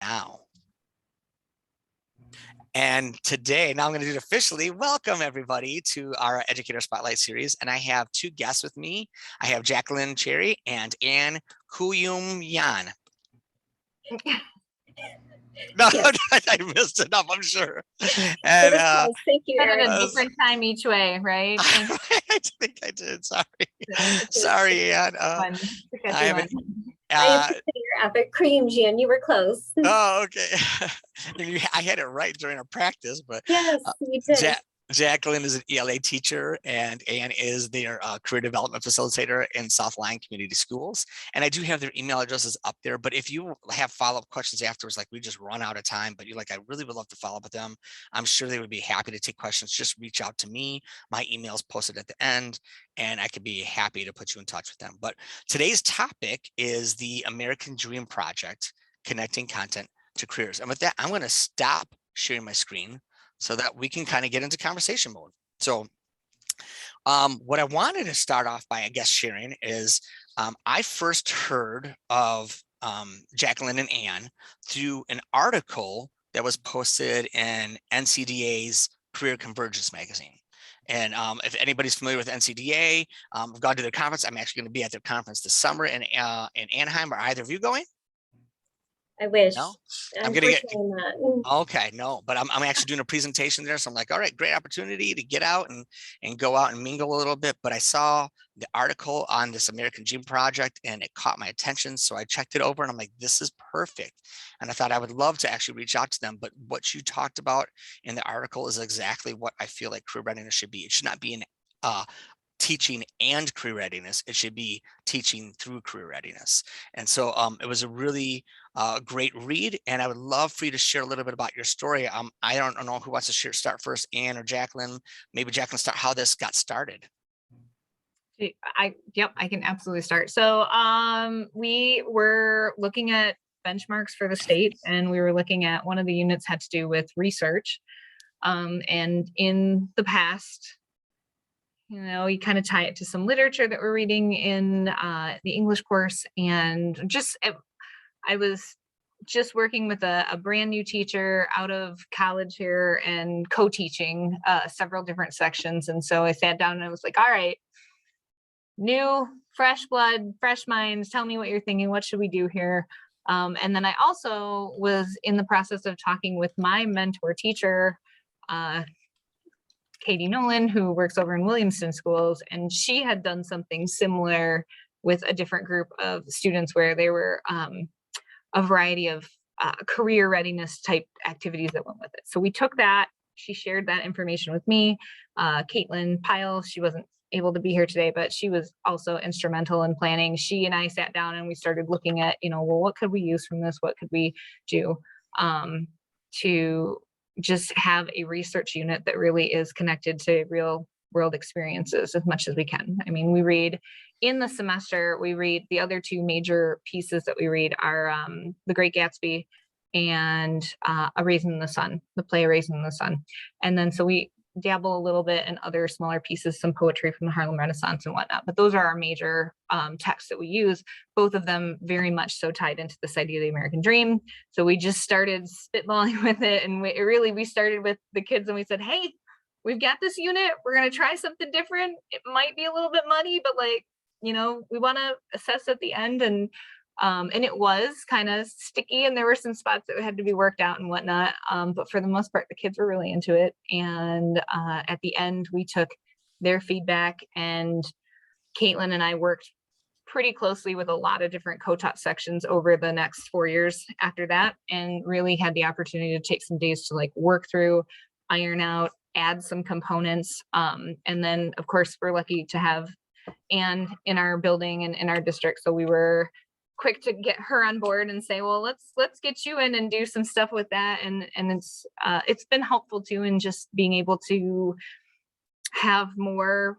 now. And today, now I'm going to do it officially. Welcome everybody to our Educator Spotlight series. And I have two guests with me. I have Jacqueline Cherry and Anne Couyoumjian. No, yes. I messed it up, I'm sure. And thank you, Eric. A different time each way, right? I think I did. Sorry. Sorry, Anne. I appreciate your effort. Couyoumjian, you were close. Oh, okay. I had it right during our practice, but yes, you did. Jacqueline is an ELA teacher, and Anne is their career development facilitator in Southline Community Schools. And I do have their email addresses up there, but if you have follow-up questions afterwards, like we just run out of time, but you're like, I really would love to follow up with them, I'm sure they would be happy to take questions. Just reach out to me. My email is posted at the end, and I could be happy to put you in touch with them. But today's topic is the American Dream Project, connecting content to careers. And with that, I'm going to stop sharing my screen so that we can kind of get into conversation mode. So what I wanted to start off by, I guess, sharing is I first heard of Jacqueline and Anne through an article that was posted in NCDA's Career Convergence magazine. And if anybody's familiar with NCDA, I've gone to their conference. I'm actually going to be at their conference this summer in Anaheim. Are either of you going? I wish. No, I'm gonna get okay. No, but I'm actually doing a presentation there, so I'm like, all right, great opportunity to get out and go out and mingle a little bit. But I saw the article on this American Dream Project, and it caught my attention, so I checked it over, and I'm like, this is perfect. And I thought I would love to actually reach out to them. But what you talked about in the article is exactly what I feel like career readiness should be. It should not be an teaching and career readiness. It should be teaching through career readiness. And so it was a really great read, and I would love for you to share a little bit about your story. I don't know who wants to start first, Anne or Jacqueline. Maybe Jacqueline, start how this got started. I can absolutely start. So we were looking at benchmarks for the state, and we were looking at one of the units had to do with research. And in the past, you kind of tie it to some literature that we're reading in the English course. And I was just working with a brand new teacher out of college here and co-teaching several different sections. And so I sat down and I was like, all right, new, fresh blood, fresh minds, tell me what you're thinking. What should we do here? And then I also was in the process of talking with my mentor teacher, Katie Nolan, who works over in Williamston Schools, and she had done something similar with a different group of students where they were a variety of career readiness type activities that went with it. So we took that, she shared that information with me. Caitlin Pyle, she wasn't able to be here today, but she was also instrumental in planning. She and I sat down and we started looking at, well, what could we use from this? What could we do to just have a research unit that really is connected to real world experiences as much as we can. I mean, we read in the semester, we read the other two major pieces that we read are The Great Gatsby and A Raisin in the Sun, the play A Raisin in the Sun. And then so we dabble a little bit in other smaller pieces, some poetry from the Harlem Renaissance and whatnot, but those are our major texts that we use, both of them very much so tied into this idea of the American dream. So we just started spitballing with it, and we started with the kids and we said, hey, we've got this unit, we're going to try something different. It might be a little bit muddy, but we want to assess at the end. And it was kind of sticky, and there were some spots that had to be worked out and whatnot. But for the most part, the kids were really into it. And at the end, we took their feedback, and Caitlin and I worked pretty closely with a lot of different co-taught sections over the next 4 years after that, and really had the opportunity to take some days to work through, iron out, add some components. And then of course, we're lucky to have Anne in our building and in our district. So we were quick to get her on board and say, well, let's get you in and do some stuff with that. And it's been helpful too, in just being able to have more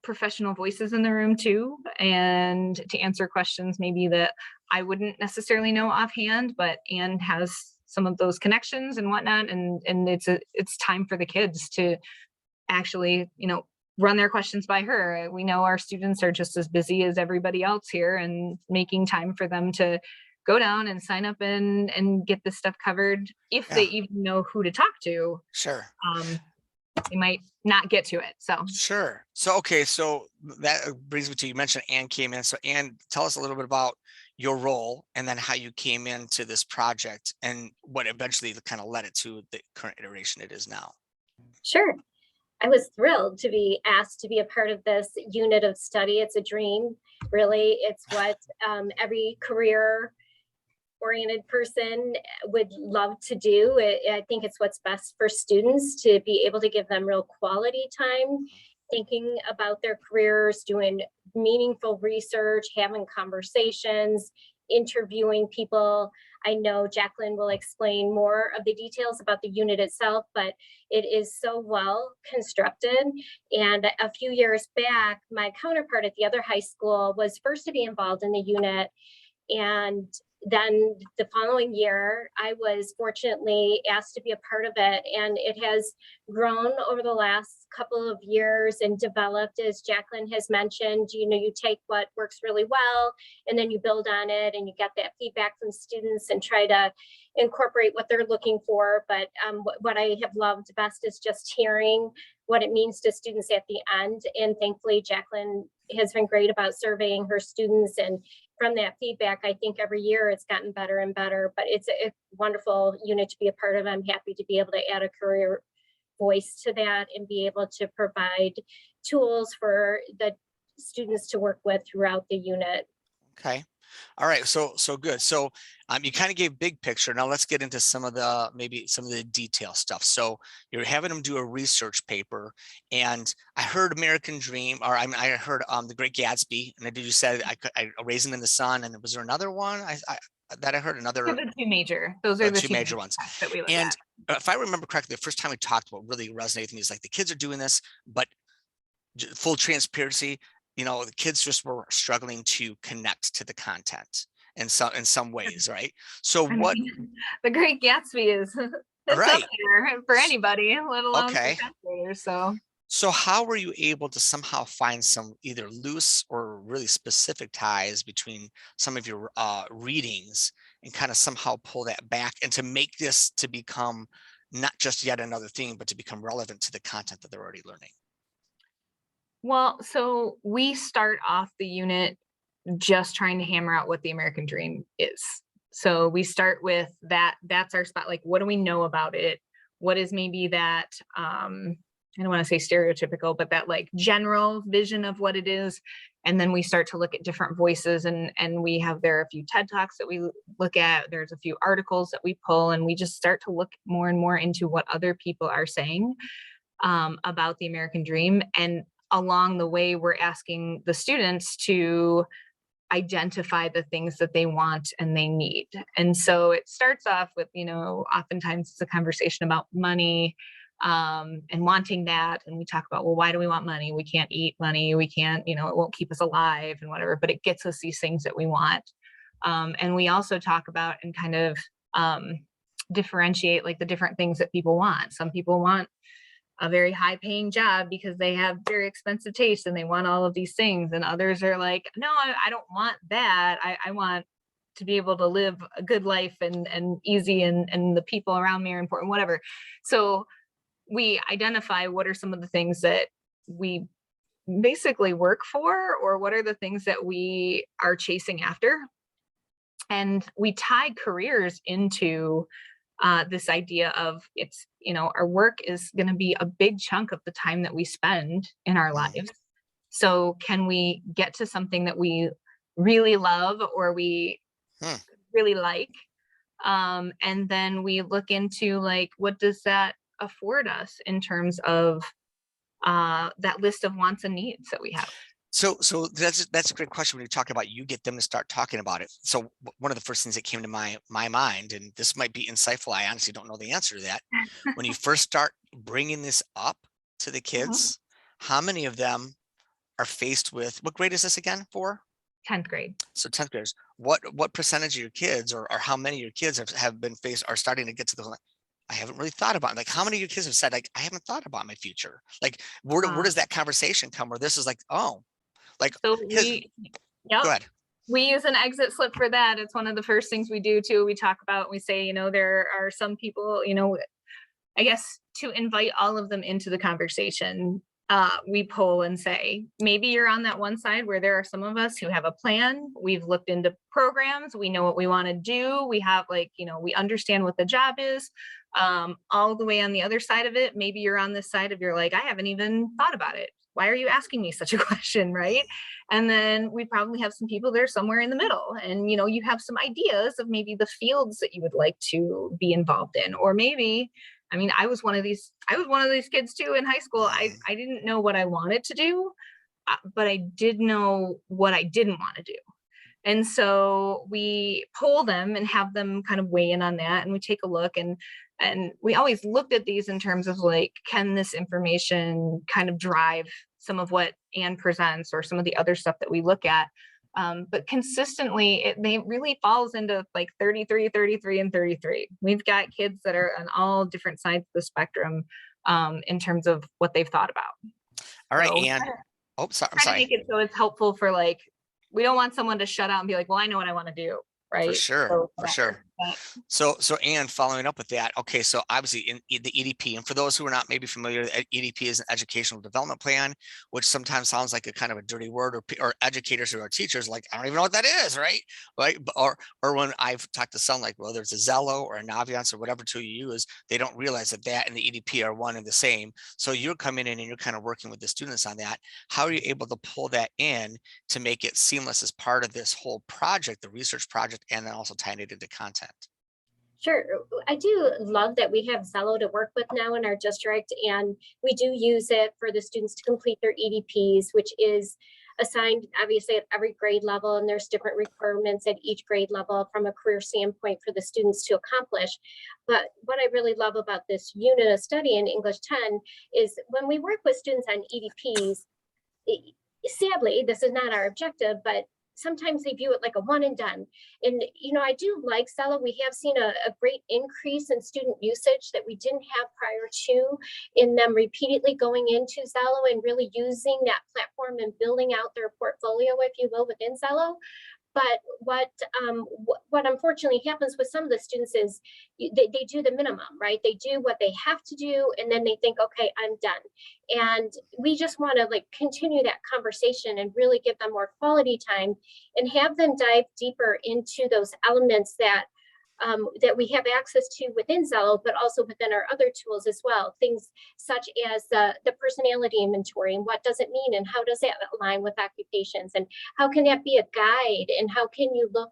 professional voices in the room too, and to answer questions maybe that I wouldn't necessarily know offhand, but Anne has some of those connections and whatnot. And it's time for the kids to actually, run their questions by her. We know our students are just as busy as everybody else here, and making time for them to go down and sign up and get this stuff covered. If they Yeah, even know who to talk to, sure. they might not get to it. So Sure. So, okay. So that brings me to, you mentioned Anne came in. So Anne, tell us a little bit about your role and then how you came into this project and what eventually kind of led it to the current iteration it is now. Sure. I was thrilled to be asked to be a part of this unit of study. It's a dream, really. It's what every career oriented person would love to do. I think it's what's best for students to be able to give them real quality time thinking about their careers, doing meaningful research, having conversations, interviewing people. I know Jacqueline will explain more of the details about the unit itself, but it is so well constructed. And a few years back, my counterpart at the other high school was first to be involved in the unit. And then the following year, I was fortunately asked to be a part of it. And it has grown over the last couple of years and developed, as Jacqueline has mentioned. You take what works really well, and then you build on it, and you get that feedback from students and try to incorporate what they're looking for. But what I have loved best is just hearing what it means to students at the end. And thankfully, Jacqueline has been great about surveying her students, and from that feedback, I think every year it's gotten better and better. But it's a wonderful unit to be a part of. I'm happy to be able to add a career voice to that and be able to provide tools for the students to work with throughout the unit. Okay. All right. So good. So you kind of gave big picture. Now let's get into maybe some of the detail stuff. So you're having them do a research paper, and I heard American Dream, or I heard The Great Gatsby, and you said I Raisin in the Sun, and was there another one? I heard another. those are the two major. Those are the two major ones that we look and at. if I remember correctly, the first time we talked, what really resonated with me is like the kids are doing this, but full transparency, the kids just were struggling to connect to the content in some ways, right? So I what? mean, The Great Gatsby is it's Right. up there for anybody, let alone for Okay. 10th graders. So how were you able to somehow find some either loose or really specific ties between some of your readings and kind of somehow pull that back and to make this to become not just yet another thing, but to become relevant to the content that they're already learning? Well, so we start off the unit just trying to hammer out what the American dream is. So we start with that. That's our spot. Like, what do we know about it? What is maybe that, I don't want to say stereotypical, but that like general vision of what it is. And then we start to look at different voices, and there are a few TED Talks that we look at. There's a few articles that we pull, and we just start to look more and more into what other people are saying about the American dream. And along the way, we're asking the students to identify the things that they want and they need. And so it starts off with, oftentimes it's a conversation about money and wanting that. And we talk about, well, why do we want money? We can't eat money. We can't, it won't keep us alive and whatever, but it gets us these things that we want. And we also talk about and kind of differentiate like the different things that people want. Some people want a very high paying job because they have very expensive tastes and they want all of these things. And others are like, no, I don't want that. I want to be able to live a good life and easy and the people around me are important, whatever. So we identify what are some of the things that we basically work for, or what are the things that we are chasing after. And we tie careers into this idea of it's, our work is going to be a big chunk of the time that we spend in our lives. So can we get to something that we really love or we really like? And then we look into like, what does that afford us in terms of that list of wants and needs that we have? So that's a great question when you talk about you get them to start talking about it. So one of the first things that came to my mind, and this might be insightful, I honestly don't know the answer to that. When you first start bringing this up to the kids, how many of them are faced with, what grade is this again for? 10th grade. So 10th graders, what percentage of your kids or how many of your kids have been faced, are starting to get to the, I haven't really thought about it. Like, how many of your kids have said, like, I haven't thought about my future? Like, where does that conversation come where this is like, oh, like, So go ahead. We use an exit slip for that. It's one of the first things we do too. We talk about, we say, you know, there are some people, you know, I guess to invite all of them into the conversation, we poll and say, maybe you're on that one side where there are some of us who have a plan. We've looked into programs. We know what we want to do. We have like, you know, we understand what the job is. All the way on the other side of it, maybe you're on this side of you're like, I haven't even thought about it. Why are you asking me such a question, right? And then we probably have some people that are somewhere in the middle, and you know, you have some ideas of maybe the fields that you would like to be involved in, or maybe, I mean, I was one of these kids too in high school. I didn't know what I wanted to do, but I did know what I didn't want to do. And so we poll them and have them kind of weigh in on that, and we take a look, and we always looked at these in terms of like, can this information kind of drive some of what Anne presents or some of the other stuff that we look at. But consistently, they really falls into like 33, 33, and 33. We've got kids that are on all different sides of the spectrum in terms of what they've thought about. All right, So Anne. Oh, sorry. I'm try to sorry. make it so it's helpful for like, we don't want someone to shut out and be like, well, I know what I want to do. Right. For sure. So, For sure. but So Anne, following up with that, okay, so obviously in the EDP, and for those who are not maybe familiar, EDP is an educational development plan, which sometimes sounds like a kind of a dirty word, or educators or teachers like, I don't even know what that is, right? Right. Or when I've talked to some, like, well, there's a Zello or a Naviance or whatever tool you use, they don't realize that and the EDP are one and the same. So you're coming in and you're kind of working with the students on that. How are you able to pull that in to make it seamless as part of this whole project, the research project, and then also tying it into content? Sure. I do love that we have Zello to work with now in our district, and we do use it for the students to complete their EDPs, which is assigned obviously at every grade level, and there's different requirements at each grade level from a career standpoint for the students to accomplish. But what I really love about this unit of study in English 10 is when we work with students on EDPs, sadly, this is not our objective, but sometimes they view it like a one and done. And, you know, I do like Zello. We have seen a great increase in student usage that we didn't have prior to, in them repeatedly going into Zello and really using that platform and building out their portfolio, if you will, within Zello. But what unfortunately happens with some of the students is they do the minimum, right? They do what they have to do, and then they think, okay, I'm done. And we just want to like continue that conversation and really give them more quality time and have them dive deeper into those elements that that we have access to within Zello, but also within our other tools as well. Things such as the personality inventory, and what does it mean, and how does that align with occupations, and how can that be a guide, and how can you look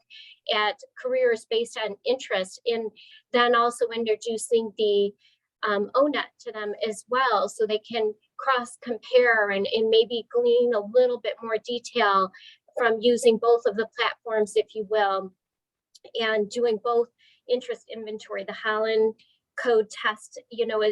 at careers based on interest, and then also introducing the ONET to them as well, so they can cross compare and maybe glean a little bit more detail from using both of the platforms, if you will, and doing both interest inventory, the Holland code test, you know,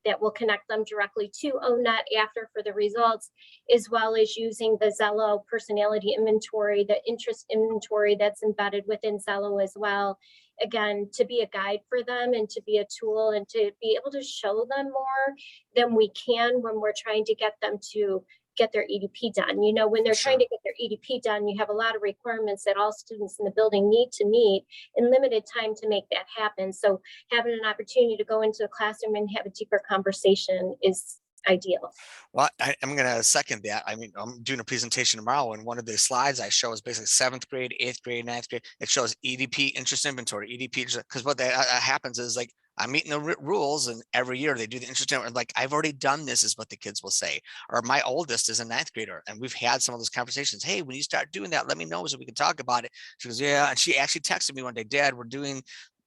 that will connect them directly to ONET after for the results, as well as using the Zello personality inventory, the interest inventory that's embedded within Zello as well. Again, to be a guide for them and to be a tool and to be able to show them more than we can when we're trying to get them to get their EDP done. You know, when they're trying to get their EDP done, you have a lot of requirements that all students in the building need to meet in limited time to make that happen. So having an opportunity to go into a classroom and have a deeper conversation is ideal. Well, I'm going to second that. I mean, I'm doing a presentation tomorrow, and one of the slides I show is basically 7th grade, 8th grade, 9th grade. It shows EDP interest inventory, EDP, because what that happens is like, I'm meeting the rules, and every year they do the interest inventory. Like, I've already done this, is what the kids will say. Or my oldest is a 9th grader, and we've had some of those conversations. Hey, when you start doing that, let me know so we can talk about it. She goes, yeah. And she actually texted me one day, Dad, we're doing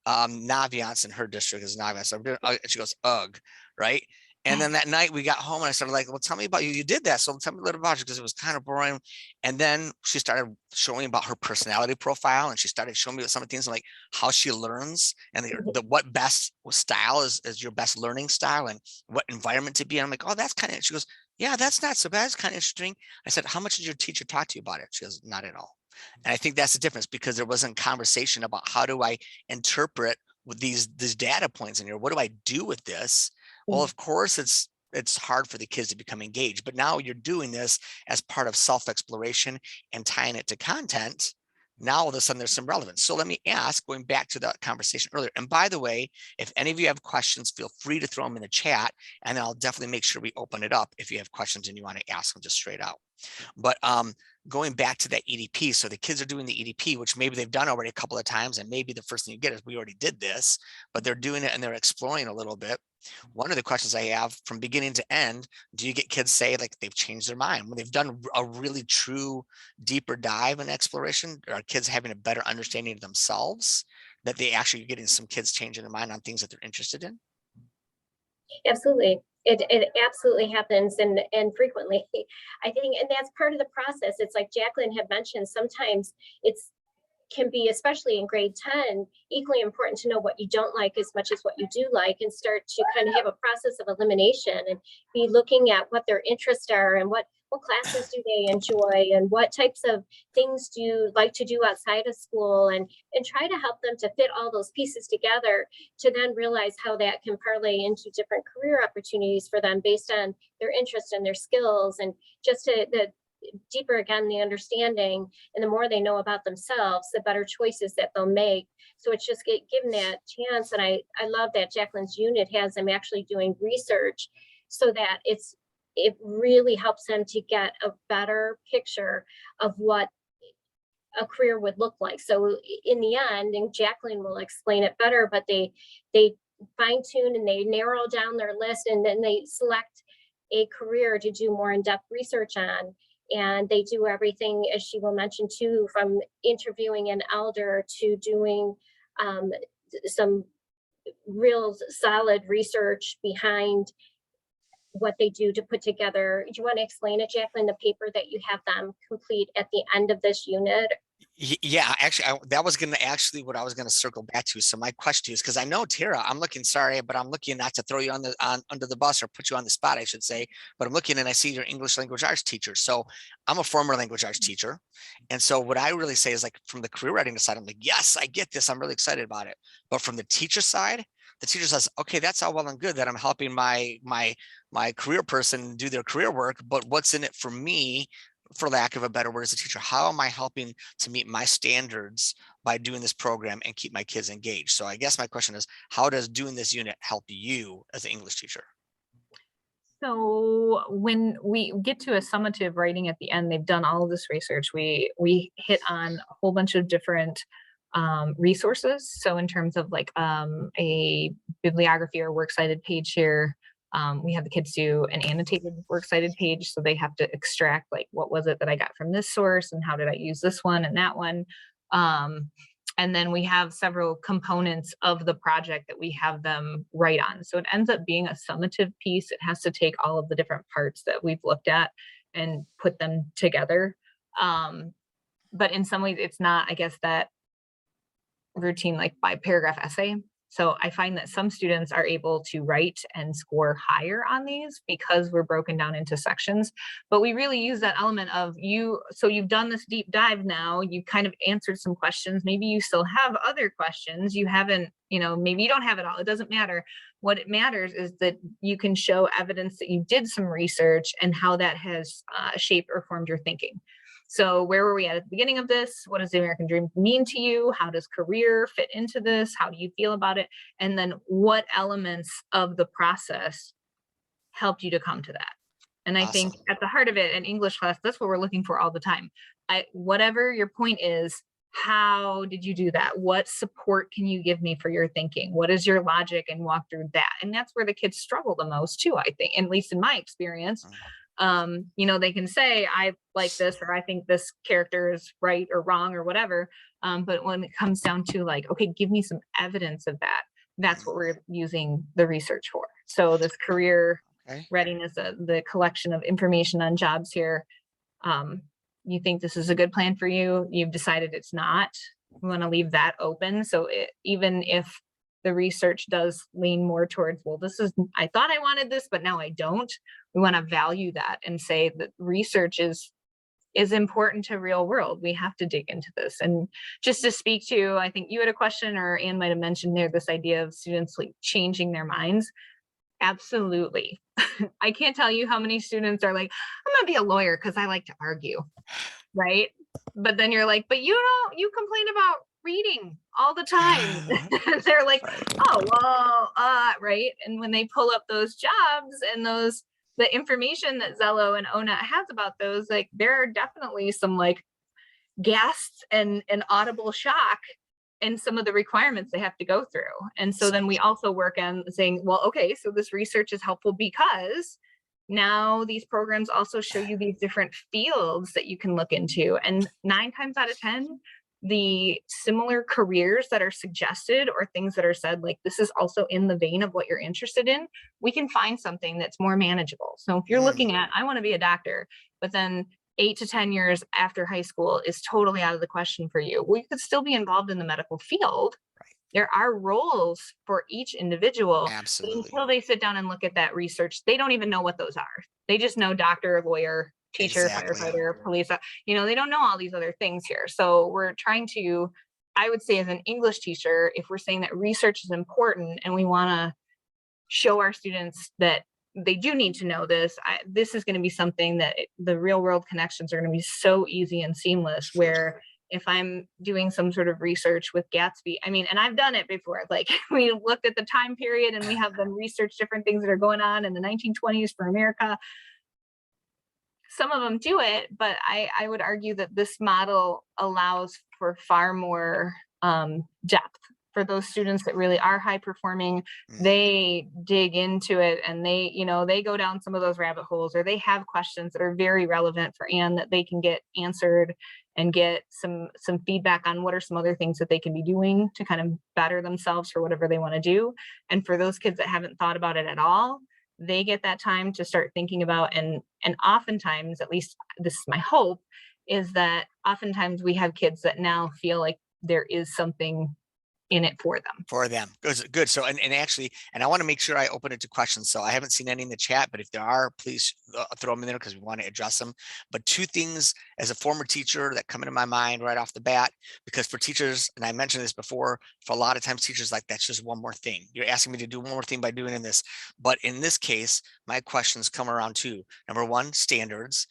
Naviance in her district is Naviance. So I'm doing, and she goes, ugh, right? And then that night we got home and I started like, well, tell me about you. You did that. So tell me a little about you, because it was kind of boring. And then she started showing about her personality profile, and she started showing me some of the things like how she learns, and the what best style is your best learning style, and what environment to be in. I'm like, oh, that's kind of, she goes, yeah, that's not so bad. It's kind of interesting. I said, how much did your teacher talk to you about it? She goes, not at all. And I think that's the difference, because there wasn't conversation about how do I interpret with these data points in here? What do I do with this? Well, of course, it's hard for the kids to become engaged, but now you're doing this as part of self-exploration and tying it to content. Now all of a sudden there's some relevance. So let me ask, going back to the conversation earlier, and by the way, if any of you have questions, feel free to throw them in the chat, and I'll definitely make sure we open it up if you have questions and you want to ask them just straight out. But going back to that EDP, so the kids are doing the EDP, which maybe they've done already a couple of times, and maybe the first thing you get is we already did this, but they're doing it and they're exploring a little bit. One of the questions I have from beginning to end, do you get kids say like they've changed their mind when they've done a really true deeper dive in exploration? Are kids having a better understanding of themselves, that they actually are getting some kids changing their mind on things that they're interested in? Absolutely. It absolutely happens, and frequently. I think, and that's part of the process. It's like Jacqueline had mentioned, sometimes it's can be, especially in grade 10, equally important to know what you don't like as much as what you do like, and start to kind of have a process of elimination and be looking at what their interests are and what classes do they enjoy and what types of things do you like to do outside of school, and try to help them to fit all those pieces together to then realize how that can parlay into different career opportunities for them based on their interest and their skills, and just to the deeper again the understanding, and the more they know about themselves, the better choices that they'll make. So it's just given that chance. And I love that Jacqueline's unit has them actually doing research, so that it really helps them to get a better picture of what a career would look like. So in the end, and Jacqueline will explain it better, but they fine tune and they narrow down their list, and then they select a career to do more in-depth research on. And they do everything, as she will mention too, from interviewing an elder to doing some real solid research behind what they do to put together. Do you want to explain it, Jacqueline, the paper that you have them complete at the end of this unit? Yeah, actually, that was going to actually what I was going to circle back to. So my question is, because I know Tara, I'm looking, sorry, but I'm looking not to throw you under the bus or put you on the spot, I should say, but I'm looking and I see your English language arts teacher. So I'm a former language arts teacher. And so what I really say is, like, from the career readiness side, I'm like, yes, I get this. I'm really excited about it. But from the teacher side, the teacher says, okay, that's all well and good that I'm helping my career person do their career work, but what's in it for me, for lack of a better word, as a teacher? How am I helping to meet my standards by doing this program and keep my kids engaged? So I guess my question is, how does doing this unit help you as an English teacher? So when we get to a summative writing at the end, they've done all of this research. We hit on a whole bunch of different resources. So in terms of like a bibliography or works cited page here, we have the kids do an annotated works cited page. So they have to extract, like, what was it that I got from this source and how did I use this one and that one. And then we have several components of the project that we have them write on. So it ends up being a summative piece. It has to take all of the different parts that we've looked at and put them together. But in some ways, it's not, I guess, that routine like by paragraph essay. So I find that some students are able to write and score higher on these because we're broken down into sections. But we really use that element of so you've done this deep dive now, you kind of answered some questions. Maybe you still have other questions. You haven't, maybe you don't have it all. It doesn't matter. What it matters is that you can show evidence that you did some research and how that has shaped or formed your thinking. So where were we at the beginning of this? What does the American dream mean to you? How does career fit into this? How do you feel about it? And then what elements of the process helped you to come to that? And I think at the heart of it, in English class, that's what we're looking for all the time. Whatever your point is, how did you do that? What support can you give me for your thinking? What is your logic? And walk through that. And that's where the kids struggle the most too, I think, at least in my experience. They can say, I like this, or I think this character is right or wrong or whatever. But when it comes down to, like, okay, give me some evidence of that, that's what we're using the research for. So this career readiness, the collection of information on jobs here, you think this is a good plan for you, you've decided it's not, we want to leave that open. So even if the research does lean more towards, well, I thought I wanted this, but now I don't. We want to value that and say that research is important to real world. We have to dig into this. And just to speak to, I think you had a question, or Anne might have mentioned there, this idea of students like changing their minds. Absolutely. I can't tell you how many students are like, I'm going to be a lawyer because I like to argue. Right. but then you're like, but you complain about reading all the time. And they're like, Right. oh, well, right. And when they pull up those jobs and the information that Zello and ONA has about those, like, there are definitely some like gasps and audible shock in some of the requirements they have to go through. And so then we also work on saying, well, okay, so this research is helpful because now these programs also show you these different fields that you can look into. And 9 times out of 10, the similar careers that are suggested or things that are said, like this is also in the vein of what you're interested in, we can find something that's more manageable. So if you're looking at, I want to be a doctor, but then 8 to 10 years after high school is totally out of the question for you, well, you could still be involved in the medical field. There are roles for each individual, but Absolutely. until they sit down and look at that research, they don't even know what those are. They just know doctor, lawyer, teacher, Exactly. firefighter, police, they don't know all these other things here. So we're trying to, I would say as an English teacher, if we're saying that research is important and we want to show our students that they do need to know this, this is going to be something that the real world connections are going to be so easy and seamless, where if I'm doing some sort of research with Gatsby, and I've done it before, like we looked at the time period and we have them research different things that are going on in the 1920s for America. Some of them do it, but I would argue that this model allows for far more depth for those students that really are high performing. They dig into it and they go down some of those rabbit holes, or they have questions that are very relevant for Anne that they can get answered and get some feedback on what are some other things that they can be doing to kind of better themselves for whatever they want to do. And for those kids that haven't thought about it at all, they get that time to start thinking about, and oftentimes, at least this is my hope, is that oftentimes we have kids that now feel like there is something in it for them. Good. So, and actually, and I want to make sure I open it to questions. So I haven't seen any in the chat, but if there are, please throw them in there because we want to address them. But 2 things as a former teacher that come into my mind right off the bat, because for teachers, and I mentioned this before, for a lot of times teachers like, that's just one more thing. You're asking me to do one more thing by doing in this. But in this case, my questions come around 2. Number 1, standards.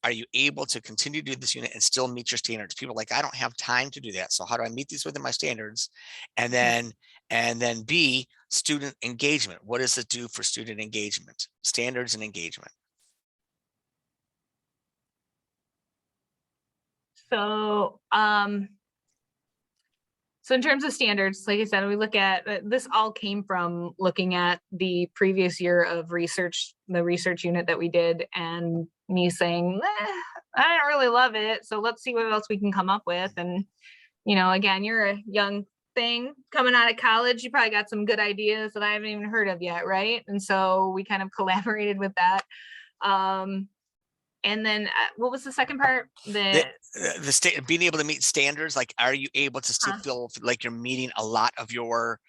Are you able to continue to do this unit and still meet your standards? People are like, I don't have time to do that. So how do I meet these within my standards? And then B, student engagement. What does it do for student engagement? Standards and engagement. So, so in terms of standards, like I said, we look at, this all came from looking at the previous year of research, the research unit that we did, and me saying, I don't really love it. So let's see what else we can come up with. And, again, you're a young thing coming out of college, you probably got some good ideas that I haven't even heard of yet, right? And so we kind of collaborated with that. And then what was the second part? The state being able to meet standards. Like, are you able to still feel like you're meeting a lot of your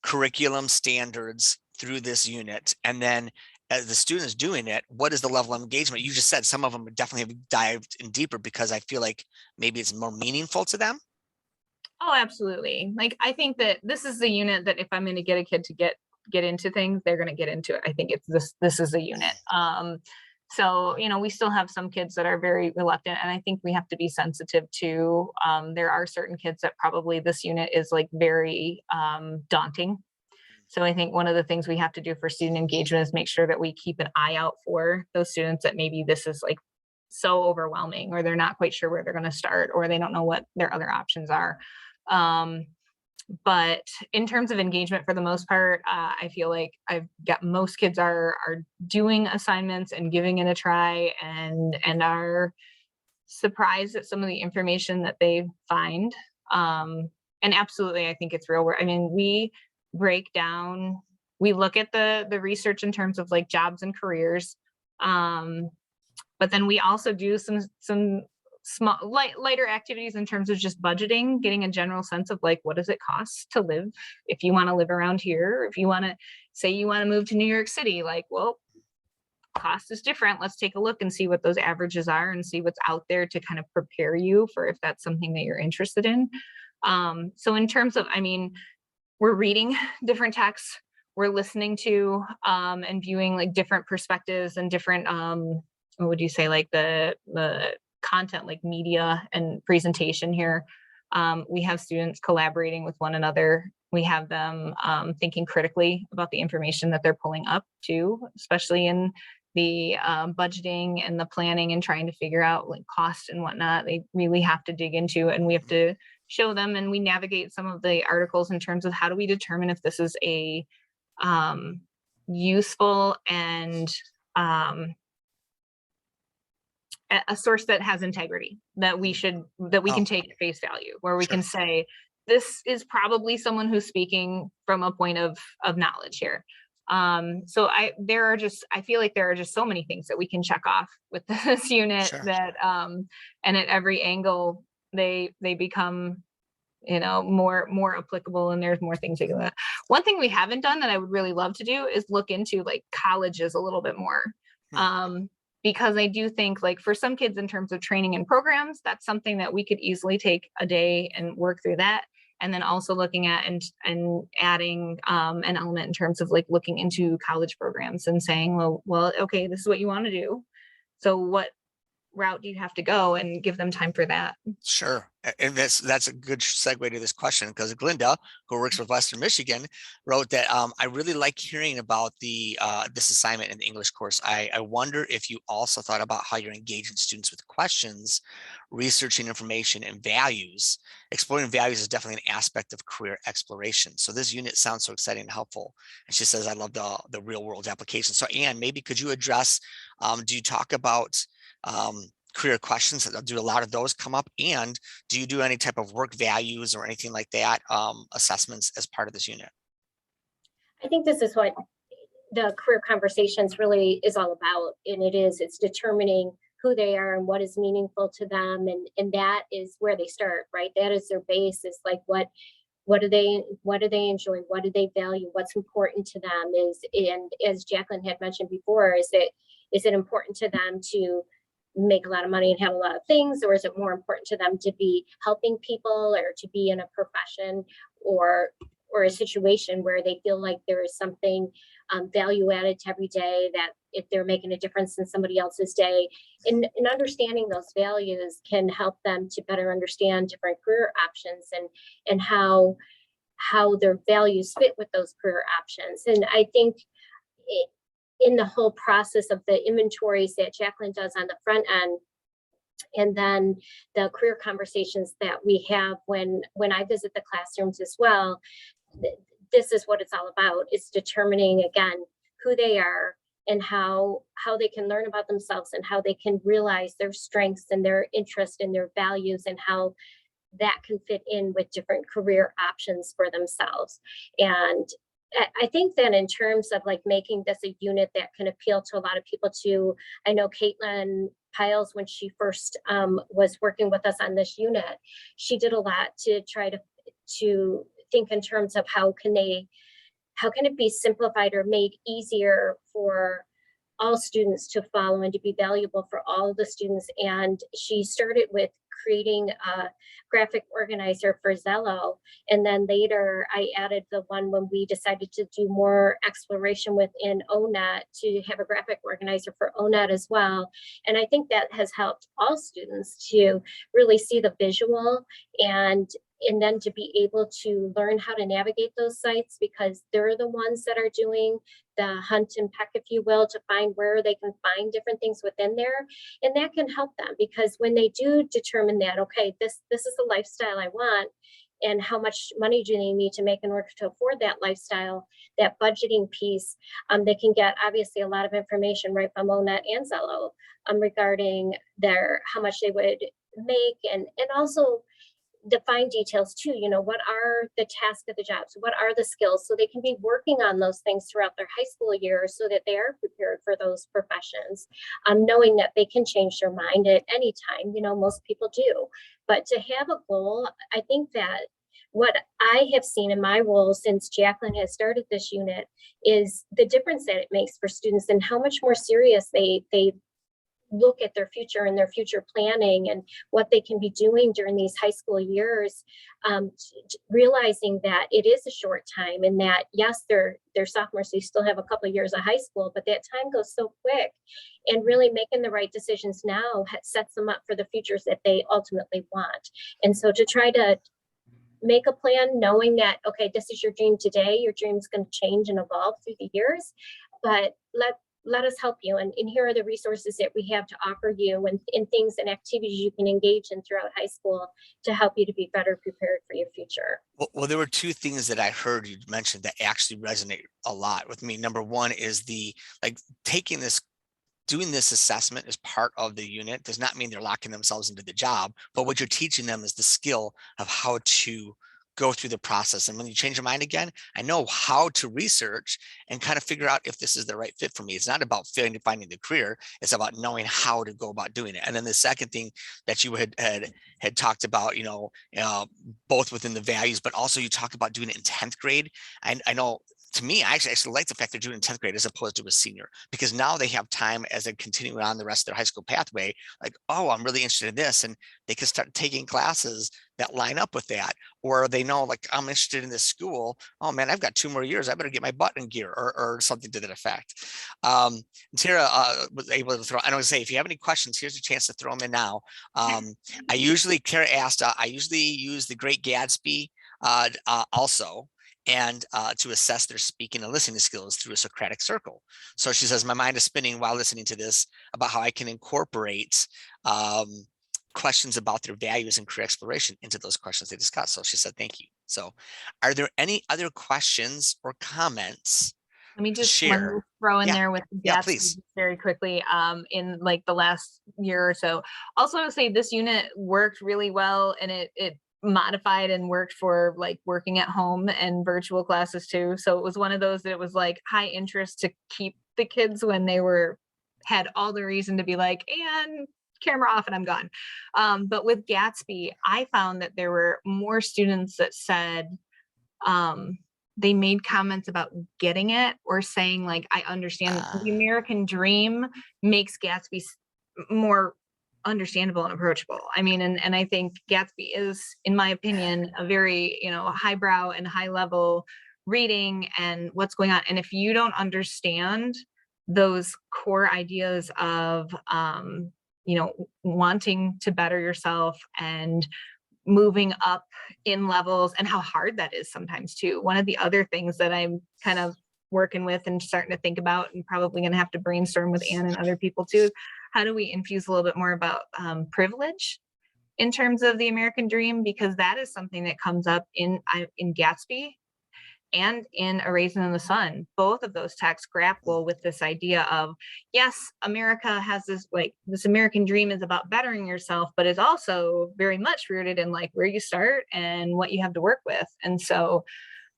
curriculum standards through this unit? And then as the students doing it, what is the level of engagement? You just said some of them definitely have dived in deeper because I feel like maybe it's more meaningful to them. Oh, absolutely. Like, I think that this is the unit that if I'm going to get a kid to get into things, they're going to get into it. I think it's this is a unit. So, we still have some kids that are very reluctant, and I think we have to be sensitive to, there are certain kids that probably this unit is like very daunting. So I think one of the things we have to do for student engagement is make sure that we keep an eye out for those students that maybe this is like so overwhelming, or they're not quite sure where they're going to start, or they don't know what their other options are. But in terms of engagement, for the most part, I feel like I've got most kids are doing assignments and giving it a try, and are surprised at some of the information that they find. And absolutely, I think it's real work. We break down, we look at the research in terms of like jobs and careers. But then we also do some small lighter activities in terms of just budgeting, getting a general sense of like, what does it cost to live if you want to live around here? If you want to say you want to move to New York City, like, well, cost is different. Let's take a look and see what those averages are and see what's out there to kind of prepare you for if that's something that you're interested in. So in terms of, we're reading different texts, we're listening to and viewing like different perspectives and different what would you say, like the content like media and presentation here. We have students collaborating with one another. We have them thinking critically about the information that they're pulling up too, especially in the budgeting and the planning and trying to figure out like cost and whatnot. They really have to dig into it, and we have to show them, and we navigate some of the articles in terms of how do we determine if this is a useful and a source that has integrity, that we can take at face value, where we can say, this is probably someone who's speaking from a point of knowledge here. So I feel like there are just so many things that we can check off with this unit that, and at every angle, they become, more applicable, and there's more things to do. One thing we haven't done that I would really love to do is look into like colleges a little bit more. Because I do think like for some kids in terms of training and programs, that's something that we could easily take a day and work through that. And then also looking at and adding an element in terms of like looking into college programs and saying, well, okay, this is what you want to do. So what route do you have to go, and give them time for that? Sure. And that's a good segue to this question, because Glinda, who works with Western Michigan, wrote that I really like hearing about this assignment in the English course. I wonder if you also thought about how you're engaging students with questions, researching information, and values. Exploring values is definitely an aspect of career exploration. So this unit sounds so exciting and helpful. And she says, I love the real world application. So Anne, maybe could you address, do you talk about career questions? Do a lot of those come up? And do you do any type of work values or anything like that, assessments as part of this unit? I think this is what the career conversations really is all about. And it's determining who they are and what is meaningful to them. And that is where they start, right? That is their base. Is like, what do they enjoy? What do they value? What's important to them and as Jacqueline had mentioned before, is it important to them to make a lot of money and have a lot of things, or is it more important to them to be helping people, or to be in a profession or a situation where they feel like there is something value added to every day, that if they're making a difference in somebody else's day, and understanding those values can help them to better understand different career options and how their values fit with those career options. And I think in the whole process of the inventories that Jacqueline does on the front end, and then the career conversations that we have when I visit the classrooms as well, this is what it's all about. It's determining, again, who they are and how they can learn about themselves, and how they can realize their strengths and their interests and their values, and how that can fit in with different career options for themselves. And I think that in terms of like making this a unit that can appeal to a lot of people too, I know Caitlin Piles, when she first was working with us on this unit, she did a lot to try to think in terms of how can it be simplified or made easier for all students to follow and to be valuable for all the students. And she started with creating a graphic organizer for Zello. And then later I added the one when we decided to do more exploration within ONET, to have a graphic organizer for ONET as well. And I think that has helped all students to really see the visual and then to be able to learn how to navigate those sites, because they're the ones that are doing the hunt and peck, if you will, to find where they can find different things within there. And that can help them, because when they do determine that, okay, this is the lifestyle I want, and how much money do they need to make in order to afford that lifestyle, that budgeting piece, they can get obviously a lot of information right from ONET and Zello regarding how much they would make, and also the fine details too. What are the tasks of the jobs? What are the skills? So they can be working on those things throughout their high school years, so that they are prepared for those professions, knowing that they can change their mind at any time. Most people do, but to have a goal, I think that what I have seen in my role since Jacqueline has started this unit is the difference that it makes for students, and how much more serious they look at their future and their future planning and what they can be doing during these high school years, realizing that it is a short time and that, yes, they're sophomores, so you still have a couple of years of high school, but that time goes so quick, and really making the right decisions now sets them up for the futures that they ultimately want. And so to try to make a plan knowing that, okay, this is your dream today, your dream is going to change and evolve through the years, but let us help you. And here are the resources that we have to offer you, and things and activities you can engage in throughout high school to help you to be better prepared for your future. Well, there were two things that I heard you mention that actually resonate a lot with me. Number one is doing this assessment as part of the unit does not mean they're locking themselves into the job, but what you're teaching them is the skill of how to go through the process. And when you change your mind again, I know how to research and kind of figure out if this is the right fit for me. It's not about finding the career, it's about knowing how to go about doing it. And then the second thing that you had talked about, both within the values, but also you talk about doing it in 10th grade. I know, to me, I actually like the fact they're doing in 10th grade as opposed to a senior, because now they have time as they continue on the rest of their high school pathway, like, oh, I'm really interested in this. And they can start taking classes that line up with that. Or they know, like, I'm interested in this school. Oh man, I've got 2 more years. I better get my butt in gear, or something to that effect. Tara was able to throw, I don't say, if you have any questions, here's a chance to throw them in now. Kara asked, I usually use the Great Gatsby also, and to assess their speaking and listening skills through a Socratic circle. So she says, my mind is spinning while listening to this about how I can incorporate questions about their values and career exploration into those questions they discuss. So she said, thank you. So are there any other questions or comments? Let me just share? throw in there with Yeah, Gatsby please. very quickly. In like the last year or so, also I would say this unit worked really well, and it modified and worked for like working at home and virtual classes too. So it was one of those that it was like high interest to keep the kids when they had all the reason to be like, and camera off and I'm gone. But with Gatsby, I found that there were more students that said they made comments about getting it, or saying like, I understand the American dream makes Gatsby more understandable and approachable. I mean, and I think Gatsby is, in my opinion, a very, highbrow and high level reading and what's going on. And if you don't understand those core ideas of, wanting to better yourself and moving up in levels, and how hard that is sometimes too. One of the other things that I'm kind of working with and starting to think about, and probably going to have to brainstorm with Anne and other people too, how do we infuse a little bit more about privilege in terms of the American dream? Because that is something that comes up in Gatsby and in A Raisin in the Sun. Both of those texts grapple with this idea of, yes, America has this American dream is about bettering yourself, but is also very much rooted in like where you start and what you have to work with. And so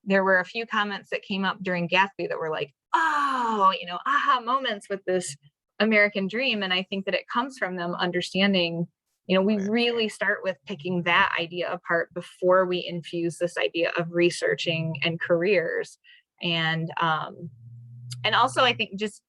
there were a few comments that came up during Gatsby that were like, oh, aha moments with this American dream. And I think that it comes from them understanding, we really start with picking that idea apart before we infuse this idea of researching and careers. And also I think just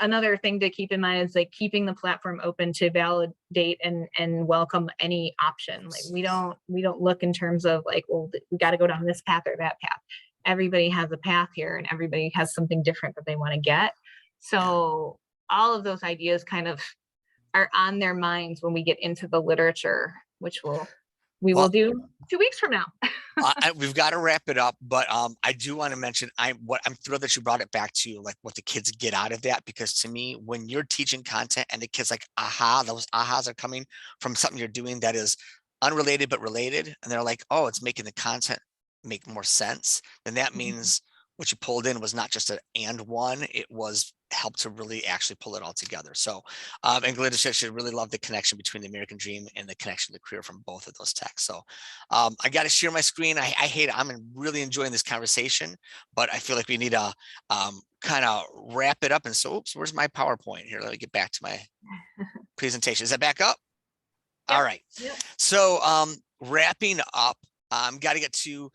another thing to keep in mind is like keeping the platform open to validate and welcome any option. Like we don't look in terms of like, well, we got to go down this path or that path. Everybody has a path here, and everybody has something different that they want to get. So all of those ideas kind of are on their minds when we get into the literature, which we will do 2 weeks from now. We've got to wrap it up, but I do want to mention I'm thrilled that you brought it back to like what the kids get out of that, because to me, when you're teaching content and the kids like, aha, those ahas are coming from something you're doing that is unrelated but related, and they're like, oh, it's making the content make more sense, then that means what you pulled in was not just an and one, it was helped to really actually pull it all together. So and Glinda should really love the connection between the American dream and the connection to career from both of those texts. So I got to share my screen. I hate it. I'm really enjoying this conversation, but I feel like we need to kind of wrap it up. And so, oops, where's my PowerPoint here? Let me get back to my presentation. Is that back up? Yep. All right. Yep. So wrapping up, Got to get to,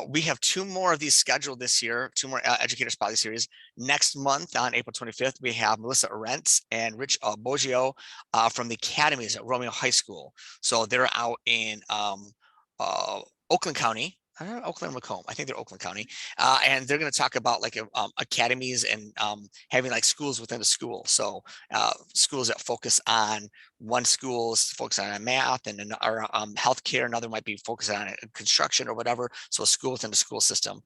we have 2 more of these scheduled this year, 2 more Educator Spotlight Series. Next month on April 25th, we have Melissa Arentz and Rich Boggio from the Academies at Romeo High School. So they're out in Oakland County. I don't know, Oakland or Macomb. I think they're Oakland County. And they're going to talk about like academies and having like schools within a school. So schools that focus on one school focus on math and or healthcare, another might be focusing on construction or whatever. So a school within the school system.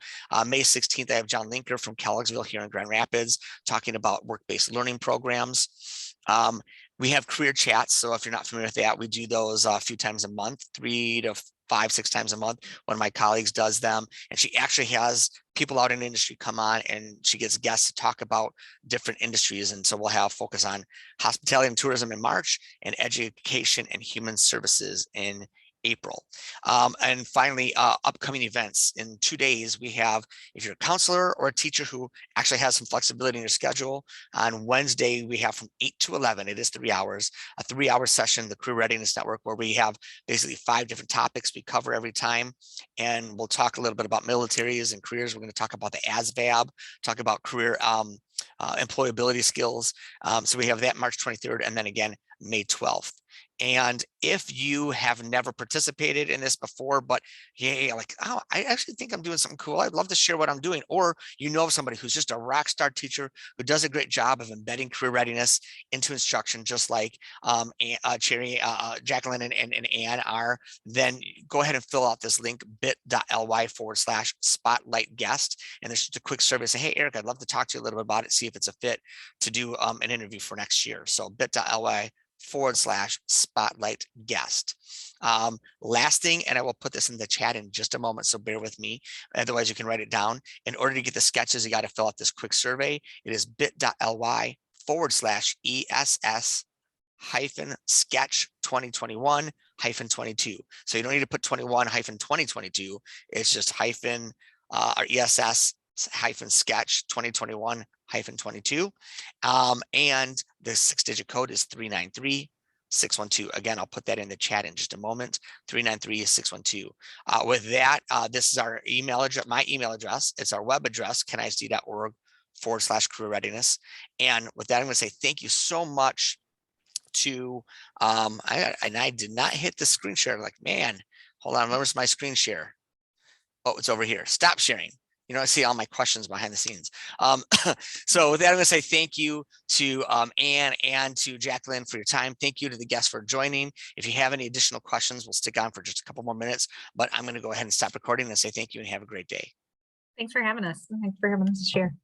May 16th, I have John Linker from Kellogg'sville here in Grand Rapids talking about work-based learning programs. We have career chats. So if you're not familiar with that, we do those a few times a month, 3 to 5, 6 times a month. One of my colleagues does them, and she actually has people out in industry come on, and she gets guests to talk about different industries. And so we'll have focus on hospitality and tourism in March and education and human services in April. And finally, upcoming events. In 2 days, we have, if you're a counselor or a teacher who actually has some flexibility in your schedule, on Wednesday, we have from 8 to 11, it is 3 hours, a 3-hour session, the Career Readiness Network, where we have basically 5 different topics we cover every time. And we'll talk a little bit about militaries and careers. We're going to talk about the ASVAB, talk about career employability skills. So we have that March 23rd, and then again, May 12th. And if you have never participated in this before, but yeah, like, oh, I actually think I'm doing something cool, I'd love to share what I'm doing. Or you know somebody who's just a rock star teacher who does a great job of embedding career readiness into instruction, just like Cherry, Jacqueline, and Ann are, then go ahead and fill out this link, bit.ly/spotlight guest. And there's just a quick survey. Say, hey, Eric, I'd love to talk to you a little bit about it, see if it's a fit to do an interview for next year. So bit.ly/spotlight guest. Last thing, and I will put this in the chat in just a moment, so bear with me. Otherwise, you can write it down. In order to get the sketches, you got to fill out this quick survey. It is bit.ly/ESS-sketch 2021-22. So you don't need to put 21-2022. It's just hyphen or ESS-sketch 2021-22. And the 6-digit code is 393-612. Again, I'll put that in the chat in just a moment, 393-612. With that, this is our email address, my email address. It's our web address, canisd.org/career readiness. And with that, I'm going to say thank you so much to, I did not hit the screen share. Like, man, hold on, where's my screen share? Oh, it's over here. Stop sharing. You know, I see all my questions behind the scenes. So with that, I'm going to say thank you to Ann and to Jacqueline for your time. Thank you to the guests for joining. If you have any additional questions, we'll stick on for just a couple more minutes, but I'm going to go ahead and stop recording and say thank you and have a great day. Thanks for having us. Thanks for having us to share.